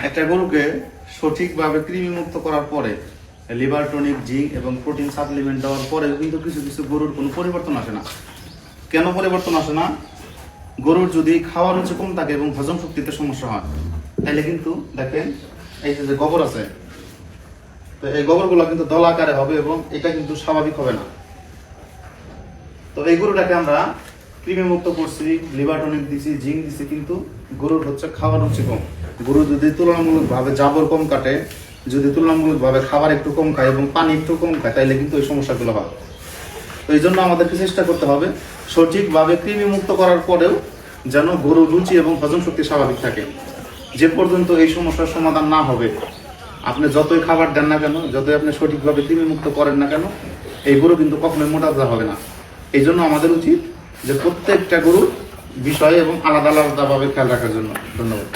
একটা গরুকে সঠিকভাবে কৃমিমুক্ত করার পরে লিভার টনিক, জিঙ্ক এবং প্রোটিন সাপ্লিমেন্ট দেওয়ার পরে কিন্তু কিছু কিছু গরুর কোনো পরিবর্তন আসে না। কেন পরিবর্তন আসে না? গরুর যদি খাওয়ার রুচি কম থাকে এবং হজম শক্তিতে সমস্যা হয়, তাহলে কিন্তু দেখেন এই যে গোবর আছে, তো এই গোবরগুলো কিন্তু দল আকারে হবে এবং এটা কিন্তু স্বাভাবিক হবে না। তো এই গরুটাকে আমরা কৃমিমুক্ত করছি, লিভার টনিক দিছি, জিঙ্ক দিছি, কিন্তু গরুর হচ্ছে খাওয়ার রুচি কম। গরু যদি তুলনামূলকভাবে জাবর কম কাটে, যদি তুলনামূলকভাবে খাবার একটু কম খায় এবং পানি একটু কম খায়, তাইলে কিন্তু এই সমস্যাগুলো হয়। তো এই জন্য আমাদেরকে চেষ্টা করতে হবে সঠিকভাবে কৃমিমুক্ত করার পরেও যেন গরুর রুচি এবং হজম শক্তি স্বাভাবিক থাকে। যে পর্যন্ত এই সমস্যার সমাধান না হবে, আপনি যতই খাবার দেন না কেন, যতই আপনি সঠিকভাবে কৃমিমুক্ত করেন না কেন, এই গরু কিন্তু কখনোই মোটা হবে না। এই জন্য আমাদের উচিত যে প্রত্যেকটা গরুর বিষয়ে এবং আলাদা আলাদাভাবে খেয়াল রাখার জন্য। ধন্যবাদ।